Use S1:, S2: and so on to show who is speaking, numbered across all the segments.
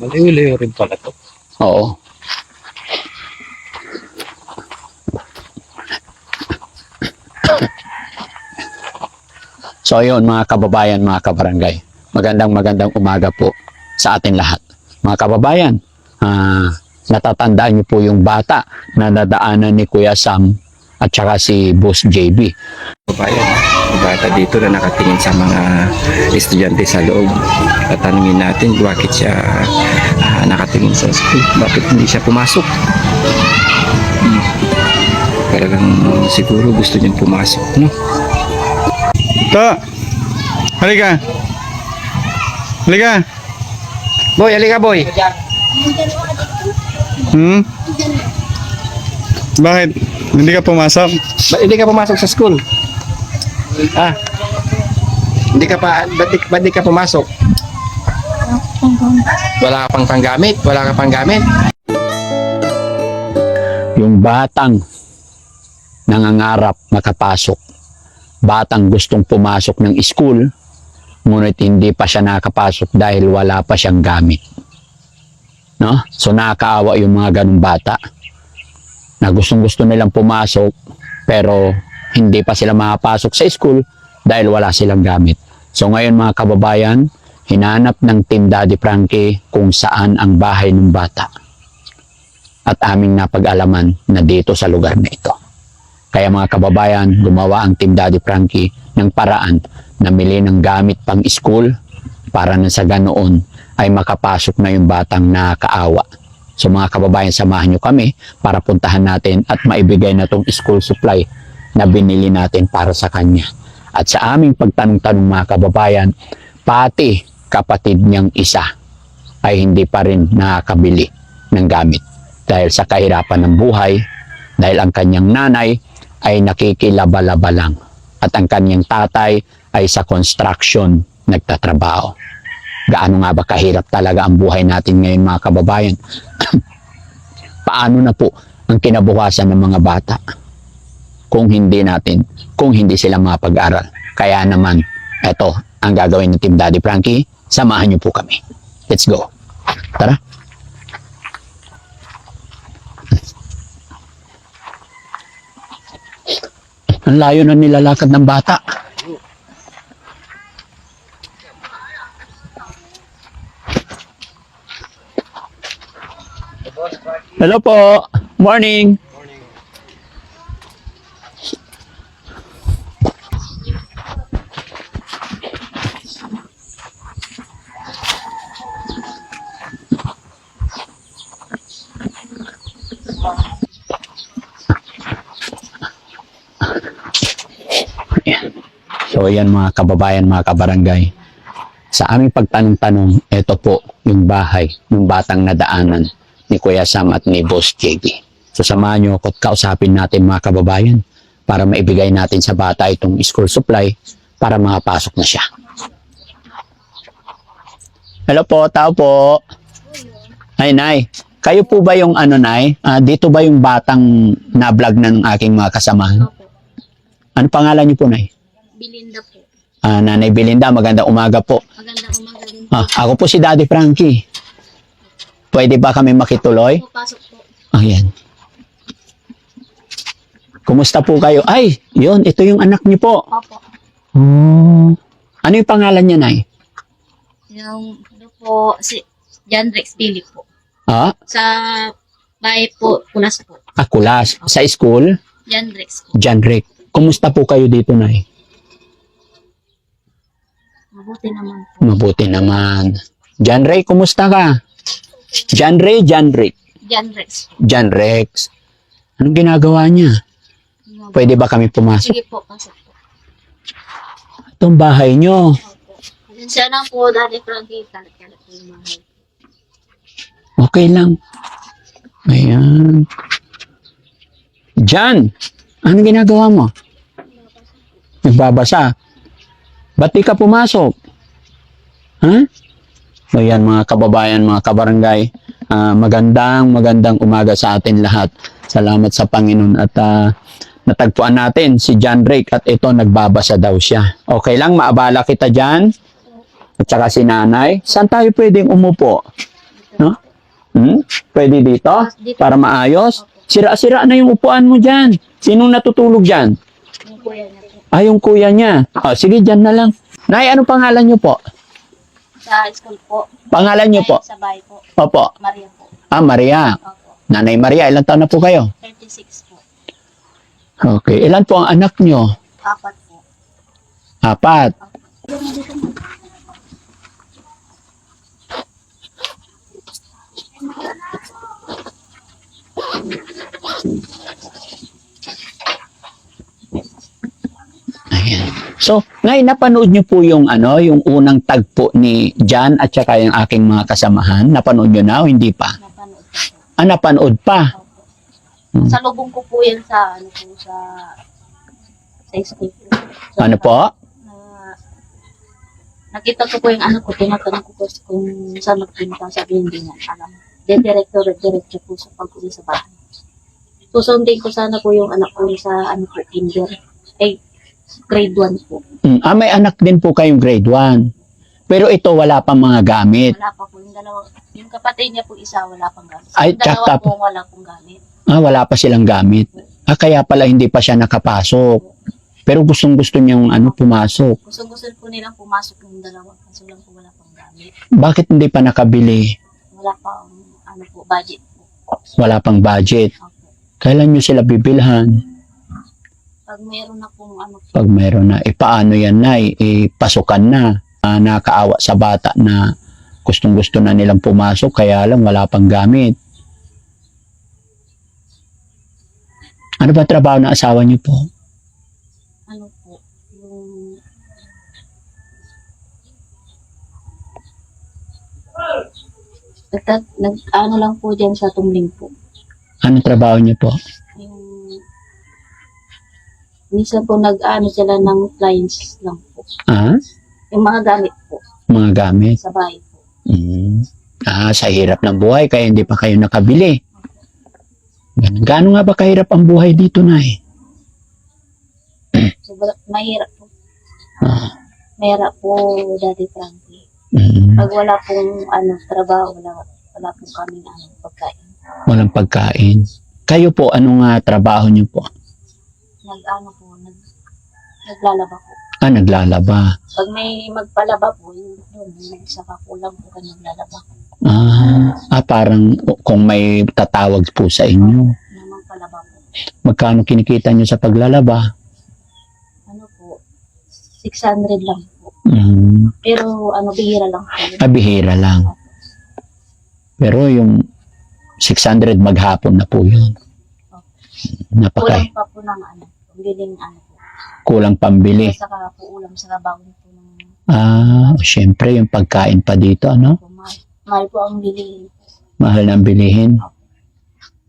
S1: Malayo-layo rin pala to.
S2: Oo. So yun mga kababayan, mga kabarangay. Magandang umaga po sa atin lahat. Mga kababayan, natatandaan niyo po yung bata na nadaanan ni Kuya Sam at saka si Boss JB.
S1: Kabayan, bata dito na nakatingin sa mga estudyante sa loob. Tatanungin natin bakit siya nakatingin sa school. Bakit hindi siya pumasok? Talagang siguro gusto niyang pumasok, no?
S3: To! Halika! Halika!
S1: Boy, halika boy!
S3: Bakit? Hindi ka pumasok?
S1: Ba't hindi ka pumasok sa school? Hindi ka pa, ba't di ka pumasok? Wala ka pang panggamit? Wala ka pang gamit?
S2: Yung batang nangangarap makapasok, batang gustong pumasok ng school, ngunit hindi pa siya nakapasok dahil wala pa siyang gamit. No? So nakakaawa yung mga ganung bata na gustong-gusto nilang pumasok pero hindi pa sila makapasok sa school dahil wala silang gamit. So ngayon mga kababayan, hinanap ng Team Daddy Frankie kung saan ang bahay ng bata. At aming napag-alaman na dito sa lugar na ito. Kaya mga kababayan, gumawa ang Team Daddy Frankie ng paraan na mili ng gamit pang school para na sa ganoon ay makapasok na yung batang nakakaawa. So mga kababayan, samahan nyo kami para puntahan natin at maibigay na tong school supply na binili natin para sa kanya. At sa aming pagtanong-tanong mga kababayan, pati kapatid niyang isa ay hindi pa rin nakakabili ng gamit dahil sa kahirapan ng buhay, dahil ang kanyang nanay ay nakikilaba-laba lang at ang kanyang tatay ay sa construction nagtatrabaho. Gaano nga ba kahirap talaga ang buhay natin ngayon mga kababayan? Paano na po ang kinabukasan ng mga bata kung hindi sila mapag-aral? Kaya naman, eto ang gagawin ng Team Daddy Frankie, samahan niyo po kami. Let's go. Tara. Ang layo na nilalakad ng bata. Hello po. Morning. So yan mga kababayan, mga kabarangay. Sa aming pagtanong-tanong, ito po yung bahay ng batang nadaanan ni Kuya Sam at ni Boss JB. So samahan nyo ako at kausapin natin mga kababayan para maibigay natin sa bata itong school supply para makapasok na siya. Hello po, tao po. Ay, Nay. Kayo po ba yung Nay? Dito ba yung batang na-vlog ng aking mga kasamahan? Ano pangalan niyo po, Nay?
S4: Belinda po.
S2: Nanay Belinda, magandang umaga po.
S4: Magandang umaga din po.
S2: Ako po si Daddy Frankie. Pwede ba kami makituloy?
S4: Pasok po.
S2: Ayan. Kumusta po kayo? Ay, yun, ito yung anak niyo po.
S4: Opo.
S2: Ano yung pangalan niya, Nay?
S4: Yung ano po, si John Rex Philip po. Sa bahay po, Kulas po.
S2: Kulas. Sa school?
S4: John Rex po.
S2: John Rick. Kumusta po kayo dito, Nay?
S4: Mabuti naman po.
S2: Mabuti naman. John Ray, kumusta ka? John Ray, John Rick.
S4: John Rex.
S2: John Rex. Anong ginagawa niya? Pwede ba kami pumasok?
S4: Sige po, pasok po.
S2: Itong bahay niyo.
S4: Opo. Pasensya na po, Daddy Frankie. Kalat-kalat po yung bahay.
S2: Okay lang. Ayan. John, anong ginagawa mo? Nagbabasa. Ba't di ka pumasok? Ha? Ayan mga kababayan, mga kabarangay. Magandang umaga sa atin lahat. Salamat sa Panginoon at natagpuan natin si John Rick at ito nagbabasa daw siya. Okay lang, maabala kita dyan. At saka si nanay. Saan tayo pwedeng umupo? No? Pwede dito?
S4: Dito.
S2: Para maayos? Sira-sira na yung upuan mo dyan. Sinong natutulog dyan?
S4: Yung kuya niya po.
S2: Yung kuya niya. Sige, dyan na lang. Nay, ano pangalan niyo po?
S4: Sa school po.
S2: Pangalan niyo po?
S4: Sa bahay po.
S2: Opo.
S4: Maria po.
S2: Maria.
S4: Opo.
S2: Nanay Maria, ilang taon na po kayo?
S4: 36 po.
S2: Okay. Ilan po ang anak niyo?
S4: 4 po.
S2: 4. Ayan. So, ngayon napanood niyo po yung yung unang tagpo ni Jan at saka yung aking mga kasamahan. Napanood niyo na o hindi pa?
S4: Napanood po.
S2: Napanood pa.
S4: Opo. Sa lubong ko po yan sa school po.
S2: Ano po?
S4: Nakita ko po yung anak ko, tinatanong ko po kung saan nagpunta, sabi hindi niya alam. Then diretso po sa pag-uwi sa bahay. Susundin ko sana po yung anak ko sa kinder. Grade 1 po.
S2: May anak din po kayong grade 1. Pero ito wala pang mga gamit.
S4: Wala pa po yung dalawa. Yung kapatid niya po isa, wala pang gamit.
S2: Ay,
S4: Yung dalawa
S2: tsaka-
S4: po, wala pong gamit.
S2: Wala pa silang gamit. Kaya pala hindi pa siya nakapasok. Pero gustong-gusto niyang pumasok.
S4: Gusto po nilang pumasok yung dalawa. Kaso lang po wala pang gamit.
S2: Bakit hindi pa nakabili?
S4: Wala pa budget po.
S2: Wala pang budget.
S4: Opo.
S2: Kailan niyo sila bibilhan?
S4: Pag meron na pong
S2: Pag meron na, paano yan na? Pasukan na. Nakaawa sa bata na gustong-gusto na nilang pumasok, kaya lang wala pang gamit. Ano ba trabaho ng asawa niyo po?
S4: po, yung lang po dyan sa tumbling po.
S2: Ano trabaho niyo po?
S4: Yung minsan po sila ng clients lang po. Yung mga gamit po
S2: Mga gamit.
S4: sa bahay po.
S2: Sa hirap ng buhay, kaya hindi pa kayo nakabili. Gaano nga ba kahirap ang buhay dito, Nay?
S4: So, mahirap po. Mahirap po, Daddy Frankie. Pag wala pong trabaho, wala pong kami pagkain.
S2: Walang pagkain. Kayo po, ano nga trabaho niyo po?
S4: Naglalaba po.
S2: Naglalaba.
S4: Pag may magpalaba po, yun, nagsaka po lang po ka naglalaba.
S2: Parang kung may tatawag po sa inyo.
S4: Na magpalaba po.
S2: Magkano kinikita niyo sa paglalaba?
S4: Po, 600 lang po. Pero bihira lang po.
S2: Bihira lang. Pero yung 600 maghapon na po yun.
S4: Kulang pa po ng biling po.
S2: Kulang pambili.
S4: Saka po ulam, saka bago po ng
S2: Siyempre yung pagkain pa dito, ano?
S4: mahal po ang bilihin.
S2: Mahal na ang bilihin.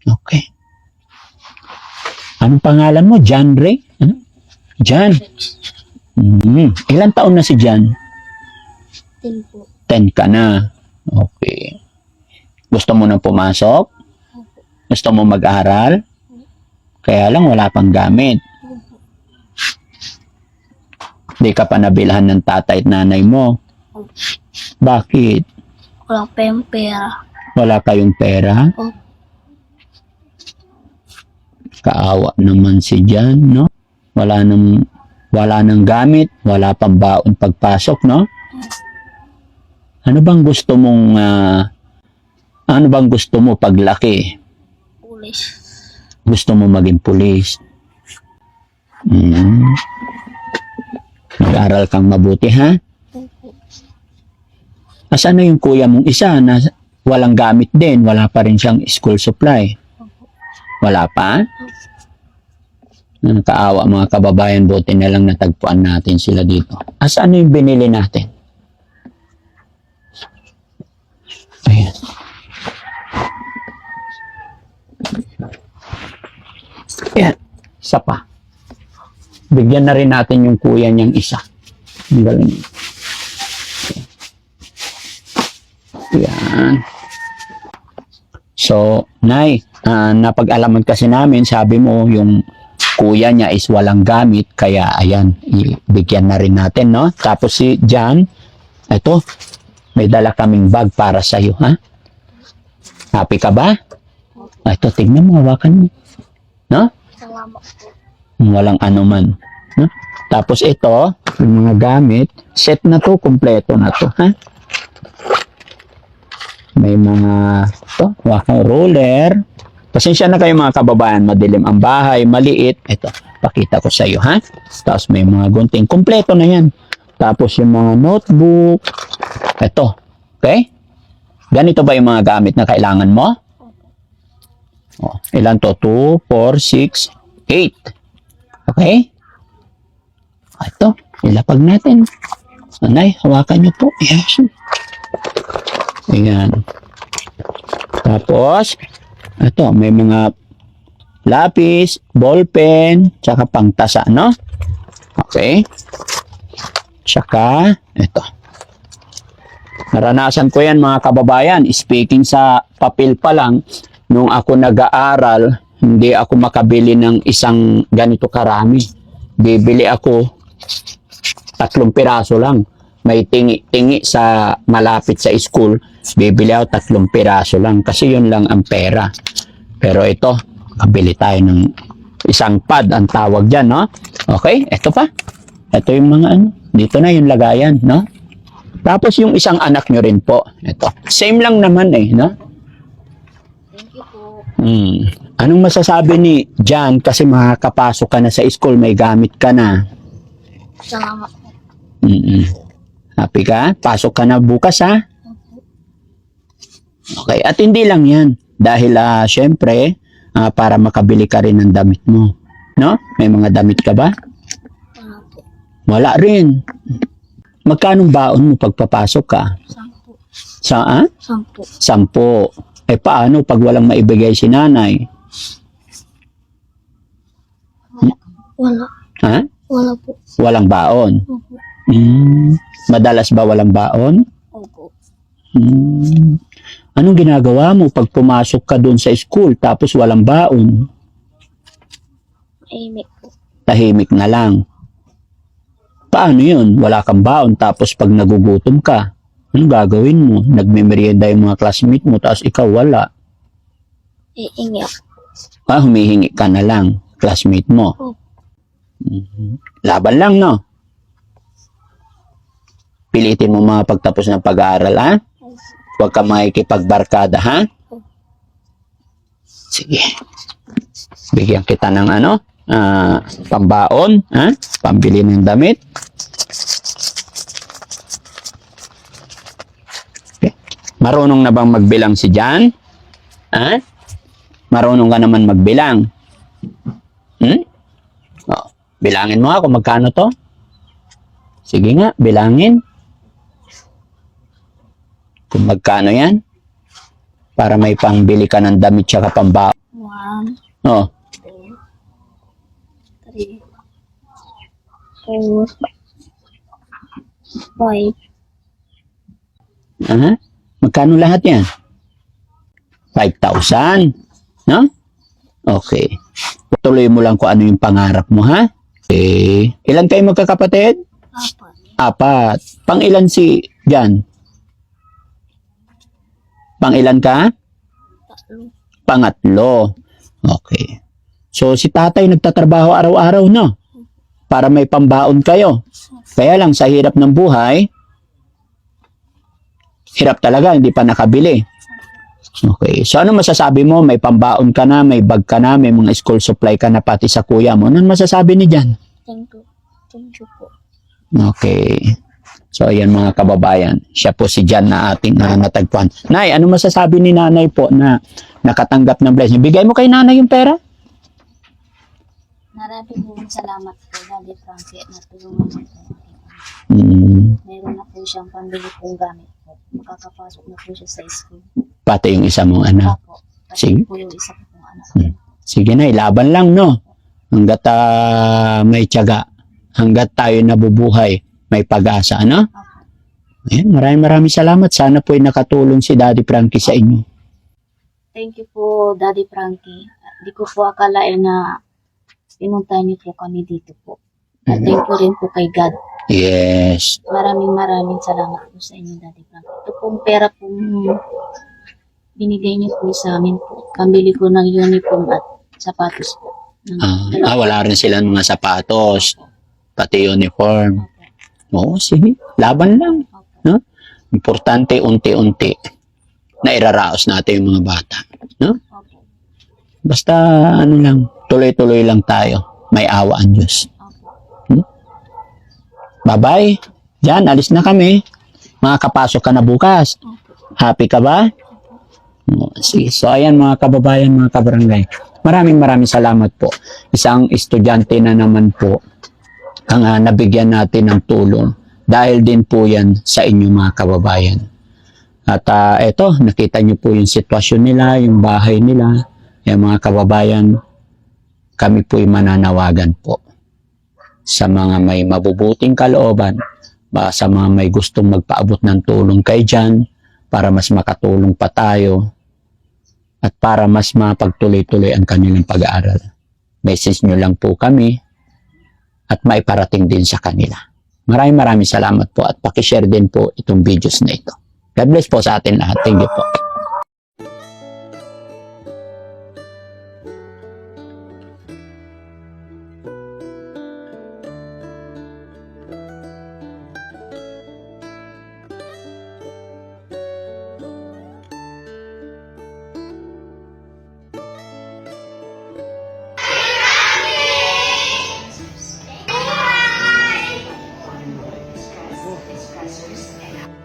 S2: Okay. Anong pangalan mo? Jan Ray? Ano? Jan. Ilan taon na si Jan?
S4: 10 po.
S2: 10 ka na. Okay. Gusto mo nang pumasok? Gusto mo mag-aral? Kaya lang wala pang gamit. Hindi ka pa nabilhan ng tatay at nanay mo. Bakit?
S4: Wala pa yung pera.
S2: Wala kayong pera? Kaawa naman si Jan, no? Wala nang gamit, wala pang baon pagpasok, no? Ano bang gusto mo paglaki?
S4: Pulis.
S2: Gusto mo maging pulis? Mag-aral kang mabuti, ha? Asan na yung kuya mong isa na walang gamit din? Wala pa rin siyang school supply? Wala pa? Nakakaawa mga kababayan, buti na lang natagpuan natin sila dito. Asan na yung binili natin? Ayan. Ayan. Isa pa. Bigyan na rin natin yung kuya niyang isa. Ang galing. Yan. So, Nay, napag-alaman kasi namin, sabi mo, yung kuya niya is walang gamit, kaya ayan, ibigyan na rin natin, no? Tapos si Jan, ito, may dala kaming bag para sa'yo, ha? Happy ka ba? Ito, tignan mo, hawakan mo. No?
S4: Salamat po.
S2: Walang anuman. No? Tapos ito, yung mga gamit, set na to, kompleto na to. Ha? May mga, ito, roller. Pasensya na kayo mga kababayan, madilim ang bahay, maliit. Ito, pakita ko sa iyo, ha? Tapos may mga gunting, kompleto na yan. Tapos yung mga notebook. Ito, okay? Ganito ba yung mga gamit na kailangan mo? Oh, ilan to? 2, 4, 6, 8. Okay? Ito, ilapag natin. Anay, hawakan niyo po. Yes. Ayan. Tapos, ito, may mga lapis, ballpen, tsaka pangtasa, no? Okay. Tsaka, ito. Naranasan ko yan mga kababayan. Speaking sa papel pa lang, nung ako nag-aaral, hindi ako makabili ng isang ganito karami. Bibili ako 3 piraso lang. May tingi-tingi sa malapit sa school, bibili ako 3 piraso lang kasi yun lang ang pera. Pero ito, kabili tayo ng isang pad ang tawag dyan, no? Okay, ito pa. Ito yung mga ano, dito na yung lagayan, no? Tapos yung isang anak nyo rin po, ito. Same lang naman eh, no?
S4: Thank you po.
S2: Anong masasabi ni Jan kasi makakapasok ka na sa school, may gamit ka na?
S4: Salamat po.
S2: Happy ka? Pasok ka na bukas, ha? Okay, at hindi lang yan. Dahil, syempre, para makabili ka rin ng damit mo. No? May mga damit ka ba?
S4: Wala po.
S2: Wala rin. Magkano baon mo pagpapasok ka?
S4: 10.
S2: Saan? 10.
S4: 10.
S2: Eh, paano pag walang maibigay si nanay?
S4: Wala.
S2: Ha?
S4: Wala po.
S2: Walang baon.
S4: Opo.
S2: Madalas ba walang baon?
S4: Opo.
S2: Anong ginagawa mo pag pumasok ka doon sa school tapos walang baon?
S4: Aimik po.
S2: Tahimik na lang. Paano yun? Wala kang baon tapos pag nagugutom ka, anong gagawin mo? Nagme-merienda yung mga classmate mo tapos ikaw wala.
S4: Iingi ako.
S2: Humihingi ka na lang, classmate mo.
S4: Opo.
S2: Laban lang, no? Pilitin mo mga pagtapos ng pag-aaral, ha? Huwag ka makikipagbarkada, ha? Sige. Bigyan kita ng ano? Pambaon, ha? Pambili ng damit. Okay. Marunong na bang magbilang si Jan? Ha? Marunong ka naman magbilang. Oh, bilangin mo ako magkano to? Sige nga, bilangin. Kung magkano yan? Para may pangbili ka ng damit tsaka pambaon.
S4: 1,
S2: Oh,
S4: 2, 3, 4, 5.
S2: magkano lahat yan? 5,000. No? Okay. Tuloy mo lang kung ano yung pangarap mo, ha? Okay. Ilan kayo magkakapatid?
S4: 4.
S2: 4. Pang ilan si Jan? Pang ilan ka?
S4: 3.
S2: Pangatlo. Okay. So, si tatay nagtatrabaho araw-araw, no? Para may pambaon kayo. Kaya lang, sa hirap ng buhay, hirap talaga, hindi pa nakabili. Okay. So, ano masasabi mo? May pambaon ka na, may bag ka na, may mga school supply ka na pati sa kuya mo. Ano masasabi ni Jan?
S4: Thank you. Thank you po.
S2: Okay. So, ayan mga kababayan. Siya po si Jan na ating natagpuan. Nay, ano masasabi ni nanay po na nakatanggap ng blessing? Bigay mo kay nanay yung pera?
S4: Maraming salamat po, Daddy Frankie, na tulungan mo po. Meron na po siyang pambili pong gamit po. Makakapasok na po siya sa school.
S2: Pati yung isa mong anak.
S4: Opo.
S2: Sige.
S4: Kasi po yung isa ko pong anak.
S2: Sige na, laban lang, no? Hanggat may tiyaga. Hanggat tayo nabubuhay, may pag-asa, ano?
S4: Opo.
S2: Ayan, maraming salamat. Sana po'y nakatulong si Daddy Frankie sa inyo.
S4: Thank you po, Daddy Frankie. Di ko po akalain na pinunta niyo po kami dito po. At thank you rin po kay God.
S2: Yes.
S4: Maraming salamat po sa inyo, Daddy Frankie. Ito pong pera pong binigay niyo po sa amin po. Pambili ko ng uniform at sapatos po.
S2: Wala rin sila mga sapatos, pati uniform. Oo, sige. Laban lang. No? Importante, unti-unti na iraraos natin yung mga bata. No?
S4: Opo.
S2: Basta, ano lang, tuloy-tuloy lang tayo. May awa ang Diyos.
S4: Opo.
S2: Bye-bye. Diyan, alis na kami. Makakapasok ka na bukas. Happy ka ba? Sige. So, ayan mga kababayan, mga kabarangay. Maraming salamat po. Isang estudyante na naman po ang nabigyan natin ng tulong. Dahil din po yan sa inyo mga kababayan. At eto, nakita nyo po yung sitwasyon nila, yung bahay nila. Yung mga kababayan, kami po'y mananawagan po sa mga may mabubuting kalooban, sa mga may gustong magpaabot ng tulong kay dyan, para mas makatulong pa tayo at para mas mapagtuloy-tuloy ang kanilang pag-aaral. Message nyo lang po kami at maiparating din sa kanila. Maraming salamat po at pakishare din po itong videos na ito. God bless po sa atin lahat. Thank you po.